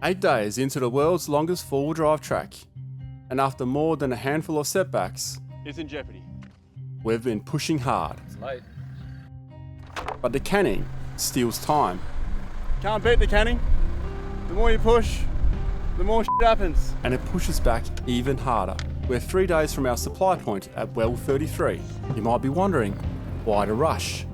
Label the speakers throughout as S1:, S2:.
S1: 8 days into the world's longest four-wheel drive track, and after more than a handful of setbacks,
S2: it's in jeopardy.
S1: We've been pushing hard.
S2: It's late.
S1: But the canning steals time.
S2: Can't beat the canning. The more you push, the more shit happens.
S1: And it pushes back even harder. We're 3 days from our supply point at well 33. You might be wondering, why the rush?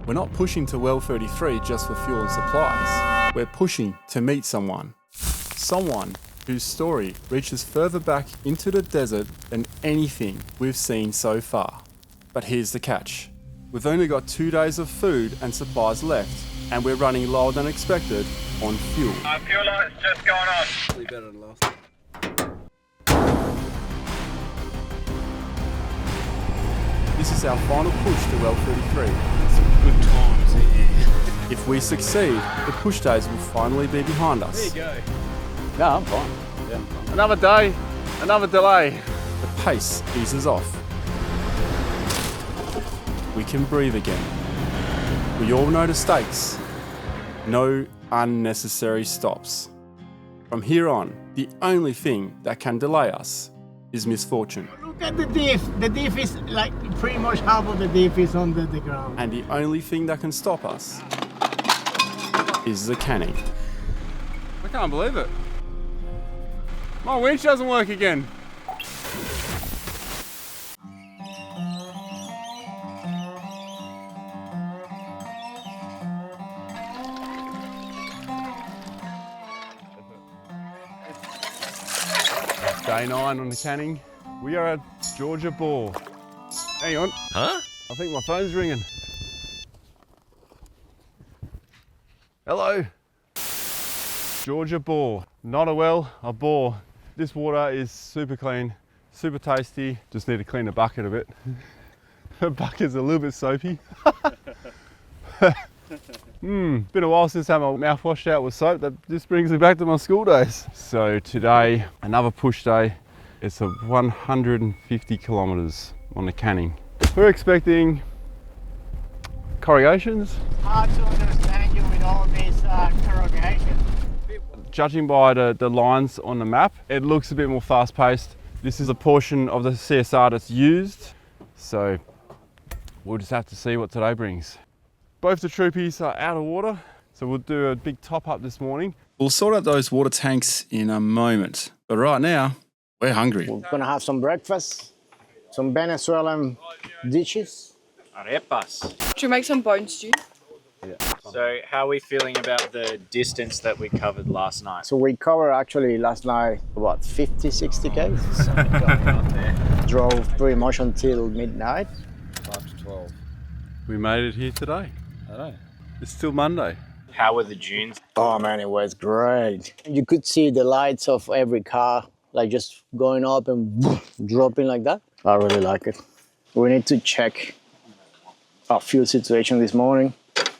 S1: We're not pushing to well 33 just for fuel and supplies. We're pushing to meet someone. Someone whose story reaches further back into the desert than anything we've seen so far. But here's the catch. We've only got 2 days of food and supplies left, and we're running lower than expected on fuel.
S3: Fuel light's just gone on.
S2: Probably better than last time.
S1: This is our final push to well 33.
S2: Some good times here.
S1: If we succeed, the push days will finally be behind us.
S2: There you go.
S4: No, I'm fine. Yeah, I'm fine.
S2: Another day, another delay.
S1: The pace eases off. We can breathe again. We all know the stakes. No unnecessary stops. From here on, the only thing that can delay us is misfortune.
S5: Look at the diff. The diff is like pretty much half of the diff is under the ground.
S1: And the only thing that can stop us is the canning.
S2: I can't believe it. My winch doesn't work again. Day 9 on the canning. We are at Georgia Ball. Hang on.
S4: Huh?
S2: I think my phone's ringing. Hello. Georgia Ball. Not a well, a bore. This water is super clean, super tasty. Just need to clean the bucket a bit. The bucket's a little bit soapy. Been a while since I had my mouth washed out with soap. That just brings me back to my school days. So today, another push day. It's a 150 kilometers on the canning. We're expecting corrugations.
S5: Hard to understand you with all these corrugations.
S2: Judging by the lines on the map, it looks a bit more fast paced. This is a portion of the CSR that's used. So we'll just have to see what today brings. Both the troopies are out of water, so we'll do a big top up this morning.
S1: We'll sort out those water tanks in a moment. But right now, we're hungry.
S5: We're gonna have some breakfast, some Venezuelan dishes.
S6: Arepas.
S7: Should we make some bone stew?
S6: So how are we feeling about the distance that we covered last night?
S5: So we covered actually last night about 50, 60 k's.
S6: Something going on there.
S5: Drove pretty much until midnight.
S4: 5 to 12.
S2: We made it here today.
S4: I know.
S2: It's still Monday.
S6: How were the dunes?
S5: Oh man, it was great. You could see the lights of every car, like just going up and dropping like that. I really like it. We need to check our fuel situation this morning.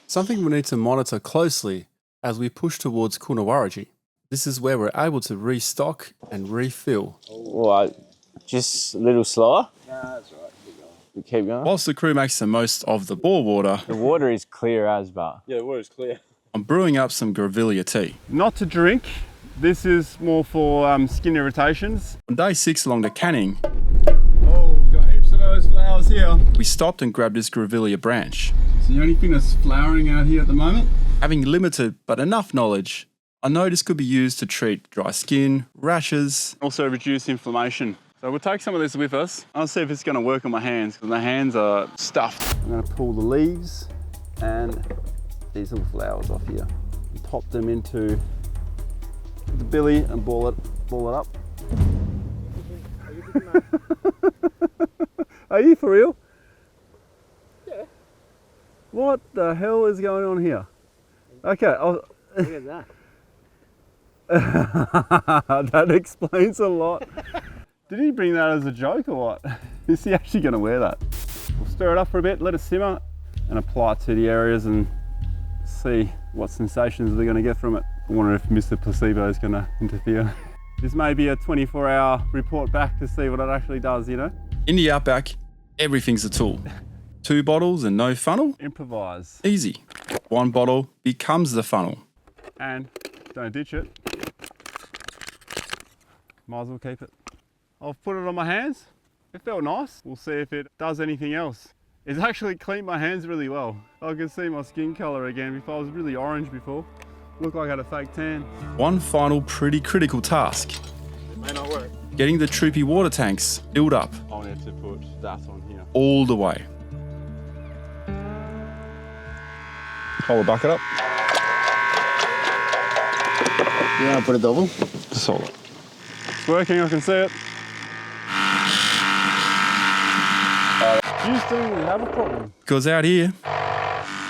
S1: Something we need to monitor closely as we push towards Coonawarra. This is where we're able to restock and refill.
S4: What? Just a little slower?
S6: No, that's right.
S4: We keep going.
S1: Whilst the crew makes the most of the bore water,
S4: The water is clear as, but
S2: Yeah, the water's clear.
S1: I'm brewing up some Grevillea tea.
S2: Not to drink. This is more for skin irritations.
S1: On day 6 along the canning,
S2: Oh, got heaps of those flowers here.
S1: we stopped and grabbed this Grevillea branch.
S2: So the only thing that's flowering out here at the moment.
S1: Having limited but enough knowledge, I know this could be used to treat dry skin, rashes.
S2: Also reduce inflammation. So we'll take some of this with us. I'll see if it's going to work on my hands because my hands are stuffed. I'm going to pull the leaves and these little flowers off here and pop them into the billy and ball it up. Are you for real?
S5: Yeah.
S2: What the hell is going on here? Okay,
S5: Look at that.
S2: that explains a lot. Did he bring that as a joke or what? Is he actually going to wear that? We'll stir it up for a bit, let it simmer, and apply it to the areas and see what sensations they're going to get from it. I wonder if Mr. Placebo is going to interfere. This may be a 24-hour report back to see what it actually does, you know?
S1: In the outback, everything's a tool. 2 bottles and no funnel?
S2: Improvise.
S1: Easy. 1 bottle becomes the funnel.
S2: And don't ditch it. Might as well keep it. I've put it on my hands. It felt nice. We'll see if it does anything else. It's actually cleaned my hands really well. I can see my skin colour again. If I was really orange before, looked like I had a fake tan.
S1: One final pretty critical task.
S2: May not work.
S1: Getting the troopy water tanks filled up
S2: I'll need to put that on here.
S1: all the way.
S2: Hold the bucket up.
S5: You want to put a double?
S2: Just hold it. It's working, I can see it. Houston, we have a problem.
S1: Because out here,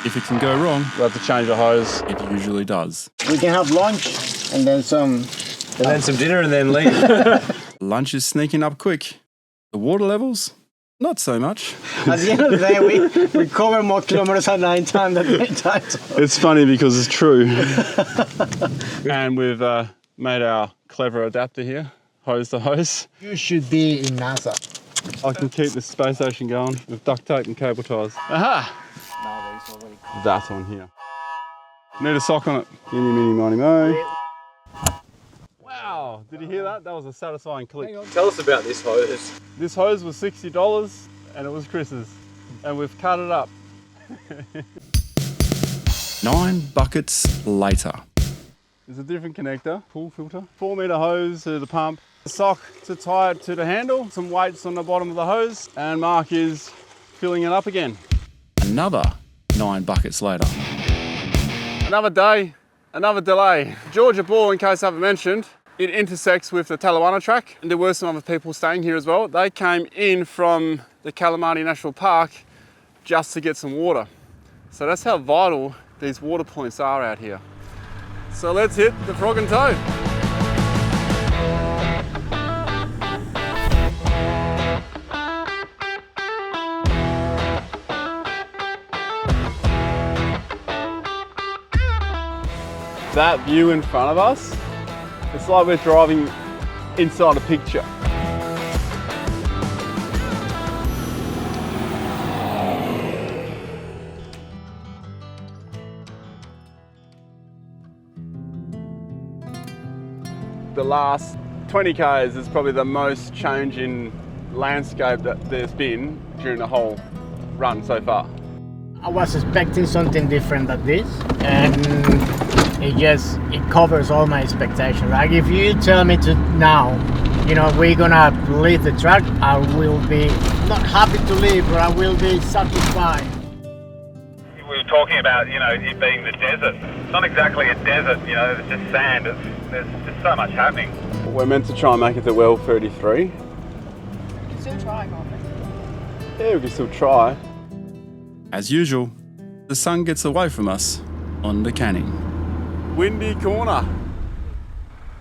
S1: if it can go wrong,
S2: We'll have to change the hose.
S1: it usually does.
S5: We can have lunch and then some.
S6: And then some dinner and then leave.
S1: Lunch is sneaking up quick. The water levels, not so much.
S5: At the end of the day, we cover more kilometers at night time than daytime.
S2: It's funny because it's true. And we've made our clever adapter here, hose to hose.
S5: You should be in NASA.
S2: I can keep the space station going with duct tape and cable ties. Aha! That on here. Need a sock on it. Mini, mini, miny, mo. Wow, did you hear that? That was a satisfying click.
S6: Tell us about this hose.
S2: This hose was $60 and it was Chris's. And we've cut it up.
S1: 9 buckets later.
S2: There's a different connector, pool filter. 4 metre hose to the pump. A sock to tie it to the handle. Some weights on the bottom of the hose. And Mark is filling it up again.
S1: Another 9 buckets later.
S2: Another day, another delay. Georgia Ball, in case I haven't mentioned, it intersects with the Talawana track. And there were some other people staying here as well. They came in from the Kalamani National Park just to get some water. So that's how vital these water points are out here. So let's hit the Frog and Toad. That view in front of us, it's like we're driving inside a picture. The last 20 k's is probably the most change in landscape that there's been during the whole run so far.
S5: I was expecting something different than this, and it covers all my expectations. Like if you tell me to now, we're gonna leave the track, I will be not happy to leave, but I will be satisfied.
S3: We were talking about, it being the desert. It's not exactly a desert, it's just sand. There's just so much happening.
S2: We're meant to try and make it to well 33.
S7: Still trying, aren't we?
S2: Yeah, we can still try.
S1: As usual, the sun gets away from us on the canning.
S2: Windy corner.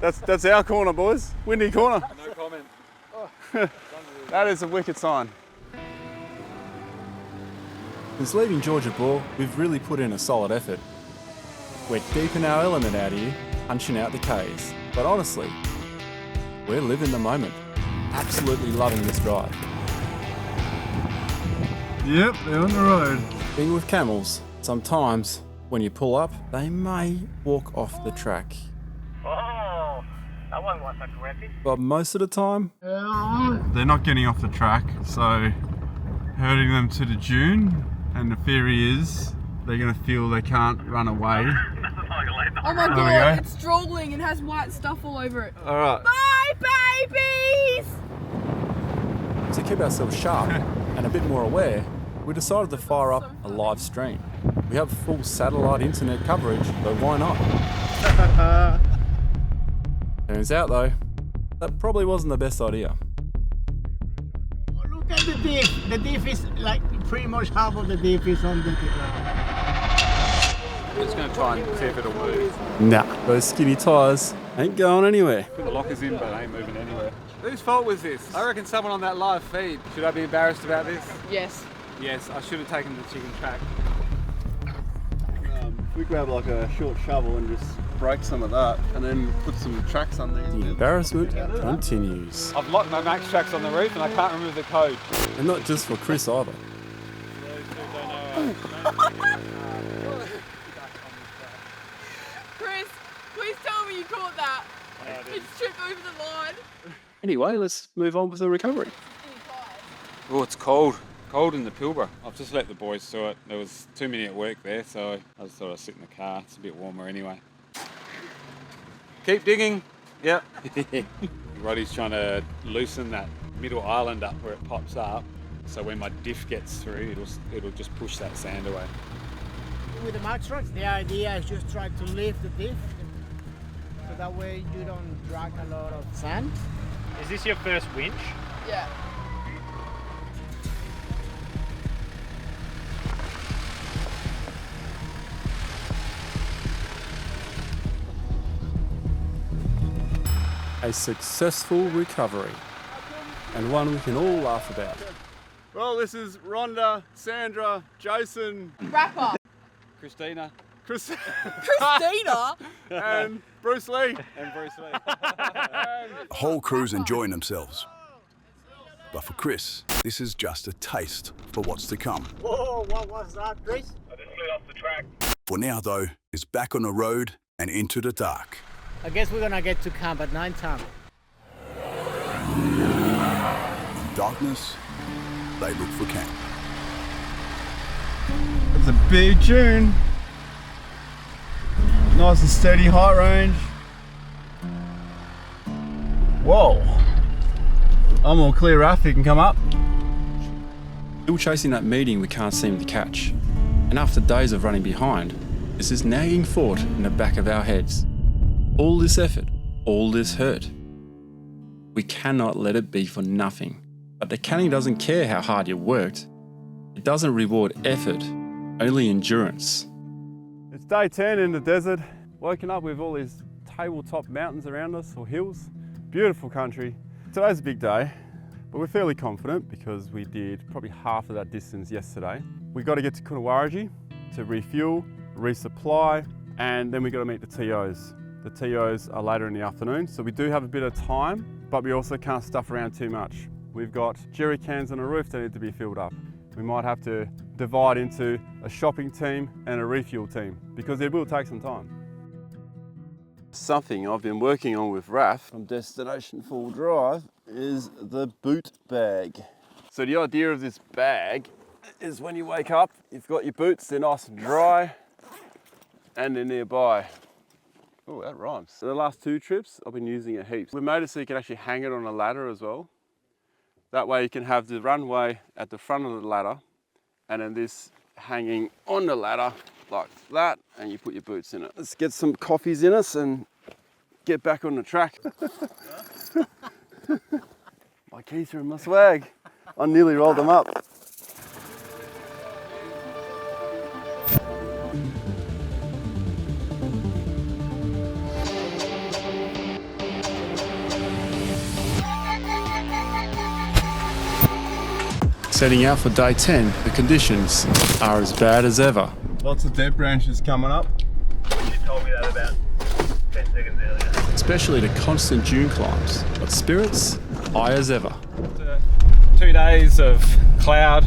S2: That's our corner, boys. Windy corner.
S6: No comment.
S2: That is a wicked sign.
S1: Since leaving Georgia Ball, we've really put in a solid effort. We're deep in our element out here, punching out the Ks. But honestly, we're living the moment. Absolutely loving this drive.
S2: Yep, they're on the road.
S1: Being with camels, sometimes when you pull up, they may walk off the track.
S3: Oh, that one wasn't aggressive.
S1: But most of the time,
S2: They're not getting off the track, so herding them to the dune, and the theory is they're going to feel they can't run away.
S7: Oh my
S2: we
S7: god,
S2: go.
S7: it's struggling and has white stuff all over it.
S2: All right.
S7: Bye, babies!
S1: to keep ourselves sharp and a bit more aware, we decided to fire up a live stream. We have full satellite internet coverage, so why not? Turns out though, that probably wasn't the best idea.
S5: Look at the diff. The diff is like pretty much half of the diff is on the
S2: We're just going to try and see if it'll move.
S1: Nah, those skinny tyres ain't going anywhere.
S2: Put the lockers in, but it ain't moving anywhere. Whose fault was this? I reckon someone on that live feed. Should I be embarrassed about this?
S7: Yes.
S2: Yes, I should have taken the chicken track. If we grab like a short shovel and just break some of that, and then put some tracks on these.
S1: The embarrassment continues.
S2: I've locked my max tracks on the roof and I can't remove the code.
S1: And not just for Chris either.
S7: Chris, please tell me you caught that. It's Trip over the line.
S1: Anyway, let's move on with the recovery.
S2: Oh, it's cold. Cold in the Pilbara. I've just let the boys do it. There was too many at work there, so I just thought I'd sit in the car. It's a bit warmer anyway. Keep digging. Yep. Roddy's trying to loosen that middle island up where it pops up, so when my diff gets through, it'll just push that sand away.
S5: With the max trucks, the idea is just try to lift the diff, so that way you don't drag a lot of sand.
S6: Is this your first winch?
S7: Yeah.
S1: A successful recovery, and one we can all laugh about.
S2: Well, this is Rhonda, Sandra, Jason,
S7: Rapper.
S2: Christina,
S7: Christina.
S2: and Bruce Lee.
S8: The whole crew's enjoying themselves. But for Chris, this is just a taste for what's to come.
S5: Whoa, what was that, Chris?
S3: I just slid off the track.
S8: For now, though, it's back on the road and into the dark.
S5: I guess we're gonna get to camp at 9 time.
S8: Darkness, they look for camp.
S2: It's a big tune. Nice and steady height range. Whoa. I'm all clear, Raph. You can come up.
S1: Still chasing that meeting we can't seem to catch. And after days of running behind, there's this nagging thought in the back of our heads. All this effort, all this hurt. We cannot let it be for nothing. But the canning doesn't care how hard you worked. It doesn't reward effort, only endurance.
S2: It's day 10 in the desert. Woken up with all these tabletop mountains around us, or hills. Beautiful country. Today's a big day, but we're fairly confident because we did probably half of that distance yesterday. We've got to get to Coonawarra to refuel, resupply, and then we've got to meet the TOs. The TOs are later in the afternoon, so we do have a bit of time, but we also can't stuff around too much. We've got jerry cans on the roof that need to be filled up. We might have to divide into a shopping team and a refuel team because it will take some time. Something I've been working on with Raph from Destination Full Drive is the boot bag. So the idea of this bag is when you wake up, you've got your boots, they're nice and dry, and they're nearby. Oh, that rhymes. So the last 2 trips, I've been using it heaps. We made it so you can actually hang it on a ladder as well. That way you can have the runway at the front of the ladder, and then this hanging on the ladder like that, and you put your boots in it. Let's get some coffees in us and get back on the track. My keys are in my swag. I nearly rolled them up.
S1: Setting out for day 10, the conditions are as bad as ever.
S2: Lots of dead branches coming up.
S3: You told me that about 10 seconds earlier.
S1: Especially the constant dune climbs, but spirits high as ever.
S2: 2 days of cloud.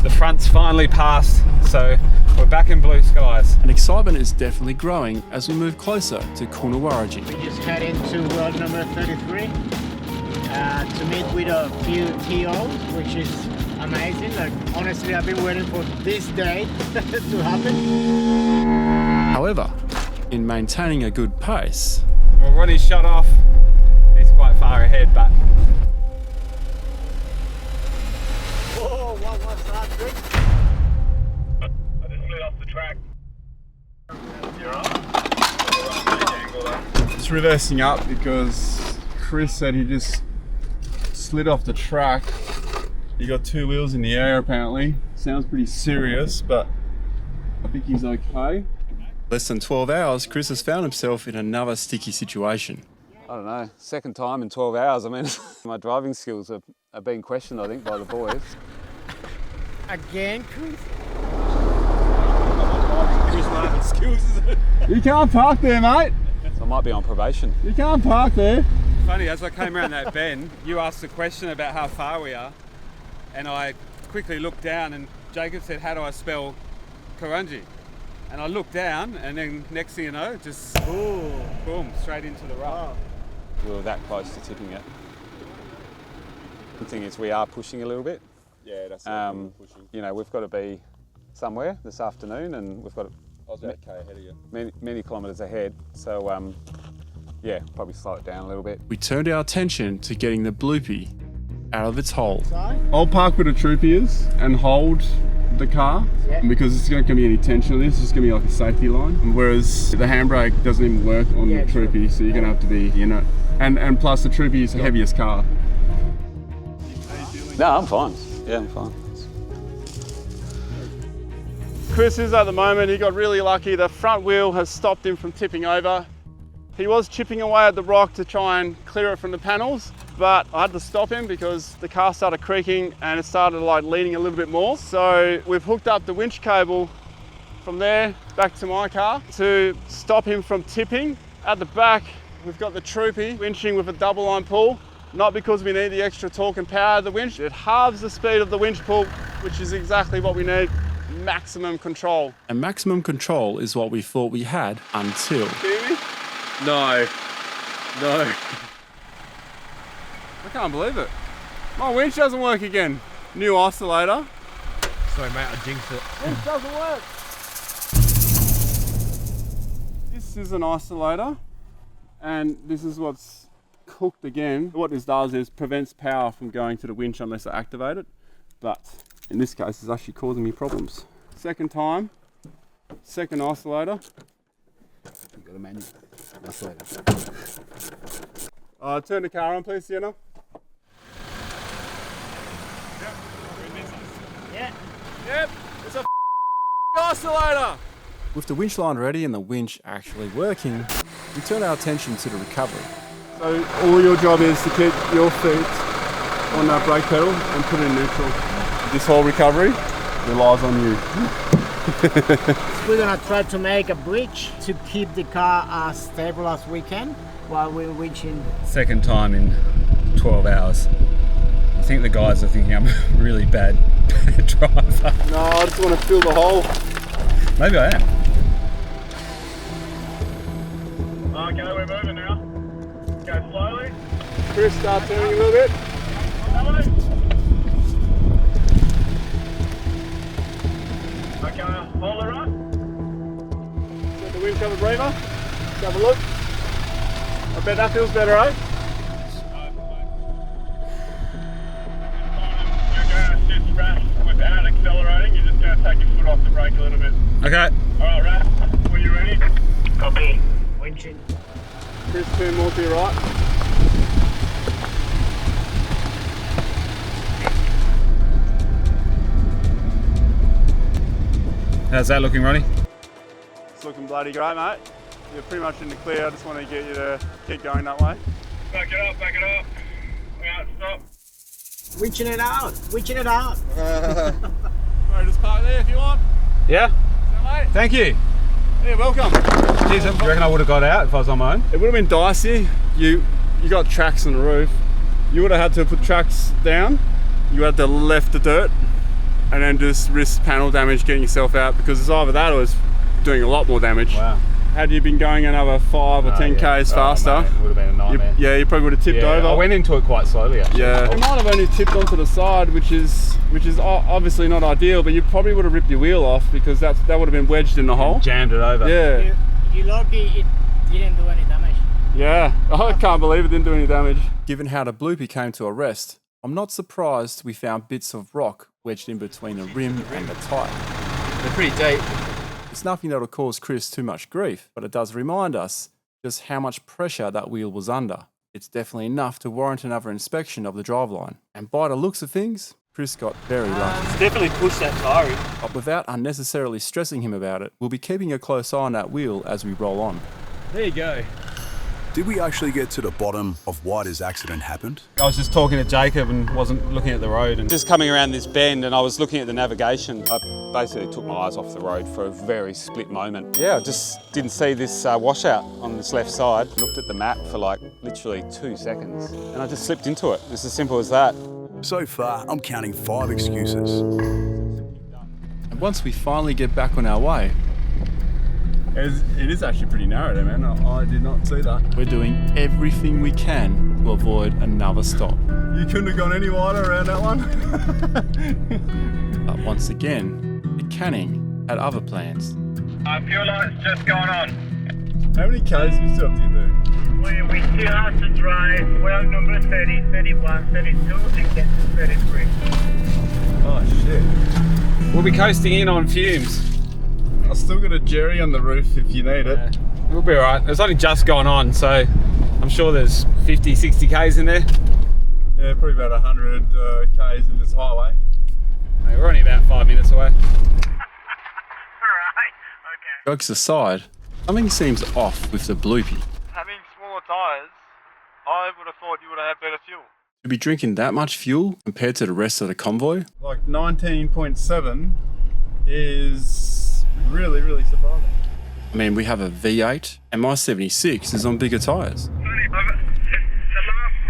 S2: The front's finally passed, so we're back in blue skies.
S1: And excitement is definitely growing as we move closer to Coonawarra.
S5: We just head into road number 33 to meet with a few TOs, which is amazing. Like, honestly, I've been waiting for this day to happen.
S1: However, in maintaining a good pace,
S2: Well, Ronny's shut off. He's quite far ahead, but
S5: Whoa, what was that, Chris?
S3: I just slid off the track. You're up.
S2: it's reversing up because Chris said he just slid off the track. He got 2 wheels in the air apparently. Sounds pretty serious, but I think he's okay.
S1: less than 12 hours, Chris has found himself in another sticky situation.
S2: I don't know, second time in 12 hours. I mean, my driving skills are being questioned, I think, by the boys.
S5: Again, Chris?
S2: You can't park there, mate.
S9: So I might be on probation.
S2: You can't park there. Funny, as I came around that bend, you asked a question about how far we are, and I quickly looked down and Jacob said, how do I spell Kurunji? And I looked down, and then next thing you know, just boom, straight into the rough. we were that close to tipping it. The thing is, we are pushing a little bit.
S9: Yeah, that's pushing.
S2: You know, we've got to be somewhere this afternoon, and we've got
S9: I was about K ahead of you.
S2: many kilometres ahead. So, yeah, probably slow it down a little bit.
S1: We turned our attention to getting the bloopy out of its hole.
S2: I'll park where the troopy is and hold the car, because it's not going to be any tension on this. It's just going to be like a safety line. Whereas the handbrake doesn't even work on the troopy, so you're going to have to be in it. And plus the troopy is the heaviest car. No, I'm fine. Yeah, I'm fine. Chris is at the moment, he got really lucky. The front wheel has stopped him from tipping over. He was chipping away at the rock to try and clear it from the panels, but I had to stop him because the car started creaking and it started like leaning a little bit more. So we've hooked up the winch cable from there back to my car to stop him from tipping. At the back, we've got the troopy winching with a double line pull, not because we need the extra torque and power of the winch. It halves the speed of the winch pull, which is exactly what we need. Maximum control.
S1: And maximum control is what we thought we had until...
S9: No.
S2: I can't believe it. My winch doesn't work again. New oscillator.
S9: Sorry, mate, I jinxed it.
S2: Winch doesn't work. This is an oscillator, and this is what's cooked again. What this does is prevents power from going to the winch unless I activate it. But in this case, it's actually causing me problems. Second time, second oscillator. You've got a manual oscillator. Turn the car on, please, Sienna. Yep, it's a oscillator.
S1: With the winch line ready and the winch actually working, we turn our attention to the recovery.
S2: So all your job is to keep your feet on that brake pedal and put it in neutral. This whole recovery relies on you.
S5: We're gonna try to make a bridge to keep the car as stable as we can while we're winching.
S2: Second time in 12 hours. I think the guys are thinking I'm a really bad driver. No, I just want to fill the hole. Maybe I am.
S3: Okay, we're moving now. Go slowly.
S2: Chris, start turning a little bit.
S3: Okay, hold it right.
S2: Set the wind cover breather. Let's have a look. I bet that feels better, eh?
S3: You're going to sit rash without accelerating. You're just going to take your foot off the brake a little bit.
S2: Okay.
S3: Alright, Raph, when you're ready.
S5: Copy. Winching.
S2: Chris, turn more to your right. How's that looking, Ronny? It's looking bloody great, mate. You're pretty much in the clear. I just want to get you to keep going that way.
S3: Back it up, back it up. Alright, stop.
S5: Winching it out. Winching it out.
S2: Right, just park there if you want.
S9: Yeah?
S2: Mate.
S9: Thank you.
S2: Yeah, welcome.
S9: Cheers, do you reckon I would have got out if I was on my own?
S2: It would have been dicey. You got tracks on the roof. You would have had to put tracks down. You had to left the dirt and then just risk panel damage getting yourself out, because it's either that or it's doing a lot more damage.
S9: Wow.
S2: Had you been going another 5 or 10 k's faster,
S9: Mate, it would have been a nightmare.
S2: you probably would have tipped over.
S9: I went into it quite slowly actually.
S2: Yeah, it might have only tipped onto the side, which is obviously not ideal, but you probably would have ripped your wheel off, because that would have been wedged in the hole.
S9: Jammed it over.
S2: Yeah.
S5: You're lucky it didn't do any damage.
S2: Yeah, I can't believe it didn't do any damage.
S1: Given how the bloopy came to a rest, I'm not surprised we found bits of rock wedged in between the rim and the tyre.
S6: They're pretty deep.
S1: It's nothing that'll cause Chris too much grief, but it does remind us just how much pressure that wheel was under. It's definitely enough to warrant another inspection of the driveline. And by the looks of things, Chris got very lucky.
S5: It's definitely pushed that tyre in.
S1: But without unnecessarily stressing him about it, we'll be keeping a close eye on that wheel as we roll on.
S9: There you go.
S8: Did we actually get to the bottom of why this accident happened?
S2: I was just talking to Jacob and wasn't looking at the road, and just coming around this bend and I was looking at the navigation. I basically took my eyes off the road for a very split moment. Yeah, I just didn't see this washout on this left side. Looked at the map for like literally 2 seconds and I just slipped into it. It's as simple as that.
S8: So far, I'm counting 5 excuses.
S1: And once we finally get back on our way,
S2: It is actually pretty narrow there, man. I did not see that.
S1: We're doing everything we can to avoid another stop.
S2: You couldn't have gone any wider around that one.
S1: But once again, the Canning had other plans.
S3: Fuel light's just going on.
S2: How many Ks you still have to do?
S3: We still have to drive well number 30, 31, 32 and get to 33.
S2: Oh shit.
S9: We'll be coasting in on fumes.
S2: I've still got a jerry on the roof if you need it.
S9: We'll be alright. It's only just gone on, so I'm sure there's 50, 60 Ks in there.
S2: Yeah, probably about 100 Ks if it's highway.
S9: Hey, we're only about 5 minutes away.
S3: Alright, okay.
S1: Jokes aside, something seems off with the bloopy.
S2: Having smaller tyres, I would have thought you would have had better fuel.
S1: To be drinking that much fuel compared to the rest of the convoy?
S2: Like 19.7 is really, really surprising.
S1: I mean, we have a V8 and my 76 is on bigger tyres.
S3: It's the last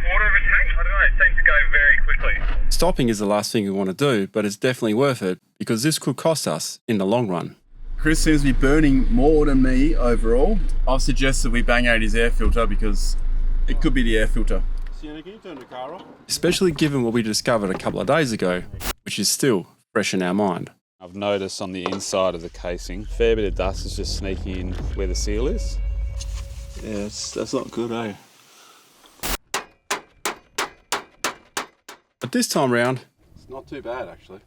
S3: quarter of a tank. I don't know, it seems to go very quickly.
S1: Stopping is the last thing we want to do, but it's definitely worth it because this could cost us in the long run.
S2: Chris seems to be burning more than me overall. I've suggested we bang out his air filter because it could be the air filter. Sienna, can you turn the car off?
S1: Especially given what we discovered a couple of days ago, which is still fresh in our mind.
S10: I've noticed on the inside of the casing, a fair bit of dust is just sneaking in where the seal is.
S2: Yeah, that's not good, eh?
S1: But this time round,
S2: It's not too bad, actually.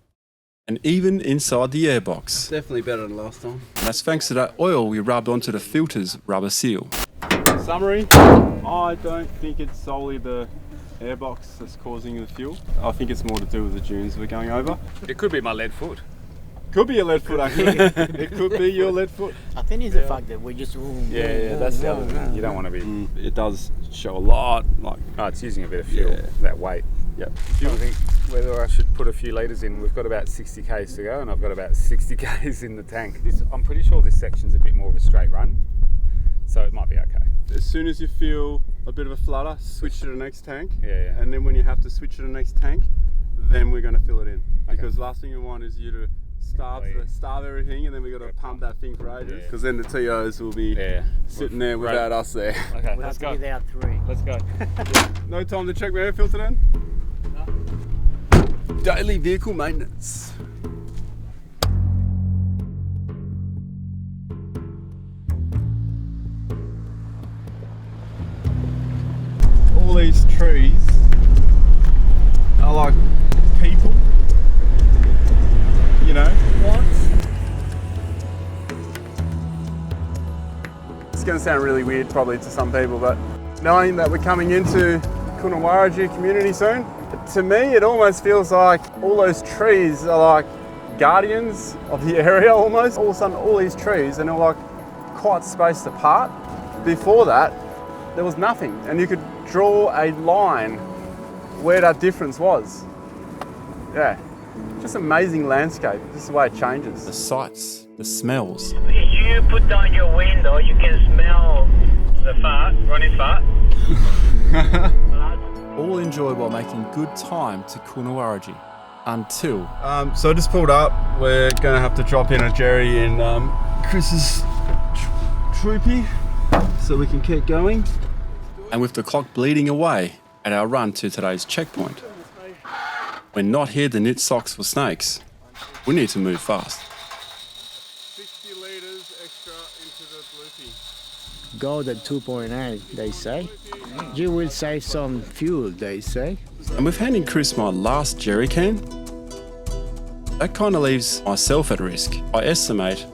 S1: and even inside the airbox.
S2: Definitely better than last time.
S1: And that's thanks to that oil we rubbed onto the filter's rubber seal.
S2: Summary, I don't think it's solely the airbox that's causing the fuel. I think it's more to do with the dunes we're going over.
S9: It could be my lead foot.
S2: Could be a lead foot, actually. It could be your lead foot.
S5: I think it's the fact that we just
S9: That's the other thing. You don't want to be.
S2: It does show a lot, like,
S9: Oh, it's using a bit of fuel,
S2: Yeah.
S9: that weight.
S2: yep.
S9: I think whether I should put a few litres in. We've got about 60 Ks to go and I've got about 60 Ks in the tank. I'm pretty sure this section's a bit more of a straight run, so it might be okay.
S2: As soon as you feel a bit of a flutter, switch to the next tank.
S9: Yeah.
S2: And then when you have to switch to the next tank, then we're going to fill it in.
S9: Okay.
S2: Because last thing you want is you to starve everything, and then we got to pump that thing for ages. Because then the TOs will be sitting there without us there.
S9: Okay,
S5: We
S9: let's
S5: have
S9: go.
S5: to be there at 3.
S9: Let's go.
S2: No time to check my air filter then? No. Daily vehicle maintenance. All these trees are like people, you know?
S5: What?
S2: It's going to sound really weird probably to some people, but knowing that we're coming into Coonawarra community soon, to me it almost feels like all those trees are like guardians of the area almost. All of a sudden all these trees and they're like quite spaced apart. Before that there was nothing, and you could draw a line where that difference was. Yeah, just amazing landscape, just the way it changes.
S1: The sights, the smells.
S3: If you put down your window, you can smell the fart, Ronny's fart.
S1: All enjoyed while making good time to Coonawarra until
S2: So I just pulled up. We're going to have to drop in a jerry in Chris's troopy so we can keep going.
S1: and with the clock bleeding away at our run to today's checkpoint. We're not here to knit socks for snakes. We need to move fast.
S2: 60 litres extra into the bloopy.
S5: Go the 2.8, they say. You will save some fuel, they say.
S1: And with handing Chris my last jerry can, that kind of leaves myself at risk. I estimate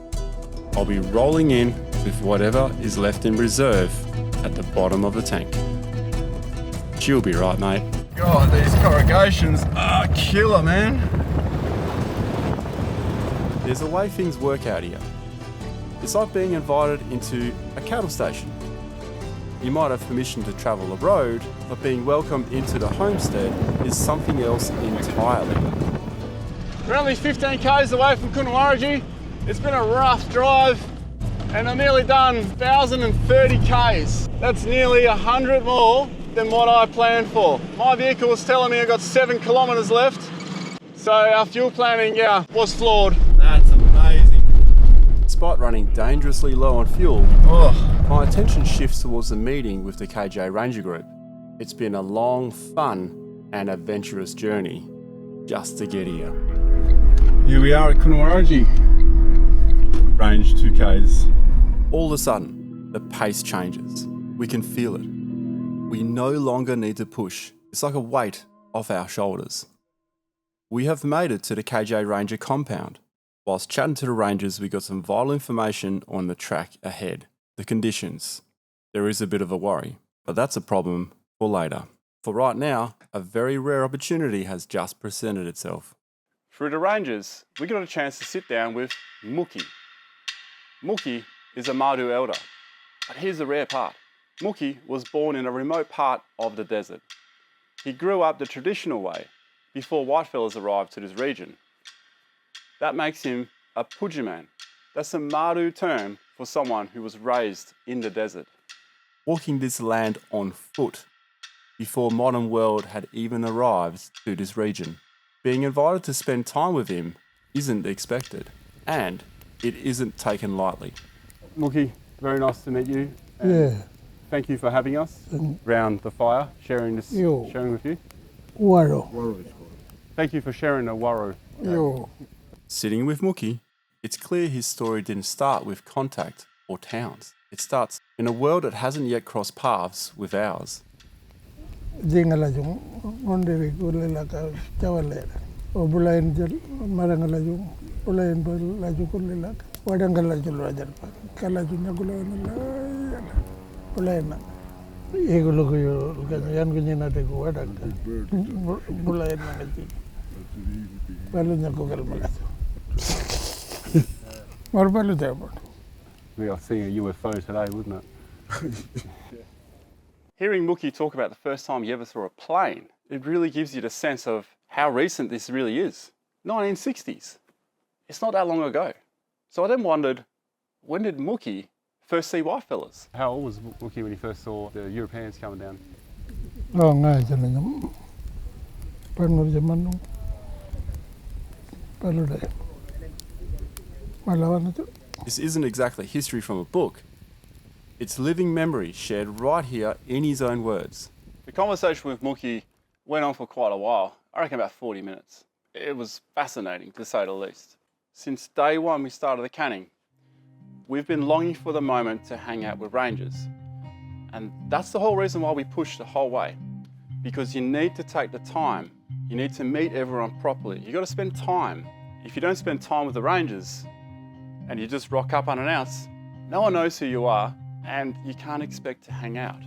S1: I'll be rolling in with whatever is left in reserve at the bottom of the tank. You'll be right, mate.
S2: God, these corrugations are killer, man.
S1: There's a way things work out here. It's like being invited into a cattle station. You might have permission to travel the road, but being welcomed into the homestead is something else entirely.
S2: We're only 15 k's away from Coonawarra. It's been a rough drive, and I'm nearly done 1,030 k's. That's nearly 100 more than what I planned for. My vehicle was telling me I got 7 kilometres left, so our fuel planning, was flawed. That's amazing.
S1: Despite running dangerously low on fuel, my attention shifts towards the meeting with the KJ Ranger Group. It's been a long, fun and adventurous journey just to get here.
S2: Here we are at Kunawaraji. Range 2Ks.
S1: All of a sudden, the pace changes. We can feel it. We no longer need to push. It's like a weight off our shoulders. We have made it to the KJ Ranger compound. Whilst chatting to the rangers, we got some vital information on the track ahead. The conditions. There is a bit of a worry, but that's a problem for later. For right now, a very rare opportunity has just presented itself. Through the rangers, we got a chance to sit down with Mookie. Mookie is a Marduk elder, but here's the rare part. Mookie was born in a remote part of the desert. He grew up the traditional way before whitefellas arrived to this region. That makes him a Pujaman. That's a Marduk term for someone who was raised in the desert. Walking this land on foot before modern world had even arrived to this region. Being invited to spend time with him isn't expected, and it isn't taken lightly. Mookie, very nice to meet you.
S11: Yeah.
S1: Thank you for having us around the fire, sharing with you.
S11: Waro.
S1: Thank you for sharing the Waro.
S11: Yo.
S1: Sitting with Mookie, it's clear his story didn't start with contact or towns. It starts in a world that hasn't yet crossed paths with ours.
S11: Jingala jung onderi kulela ka chawale. Obulain jel marangala jung ulain laju kulela. Wadangala jul wajar pa. Kala junya kulela. Ulain. Egulo kuyo yan kunyina te ko wadanga. Bulain mangaji. Balunya ko kalmala.
S2: We are seeing a UFO today, wasn't it?
S1: Hearing Mookie talk about the first time he ever saw a plane, it really gives you the sense of how recent this really is. 1960s. It's not that long ago. So I then wondered, when did Mookie first see whitefellas?
S2: How old was Mookie when he first saw the Europeans coming down?
S11: Oh, ngai jalan. Panur zaman nung. Palude. Malawan itu.
S1: This isn't exactly history from a book. It's living memory shared right here in his own words. The conversation with Mookie went on for quite a while, I reckon about 40 minutes. It was fascinating, to say the least. Since day one we started the canning, we've been longing for the moment to hang out with rangers. And that's the whole reason why we pushed the whole way. Because you need to take the time. You need to meet everyone properly. You got to spend time. If you don't spend time with the rangers and you just rock up unannounced, no one knows who you are and you can't expect to hang out.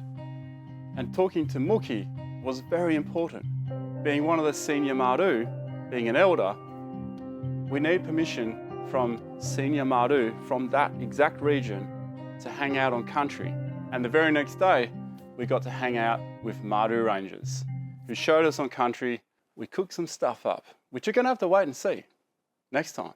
S1: And talking to Mookie was very important. Being one of the senior Marduk, being an elder, we need permission from senior Marduk from that exact region to hang out on country. And the very next day, we got to hang out with Marduk Rangers who showed us on country. We cooked some stuff up, which you're gonna have to wait and see next time.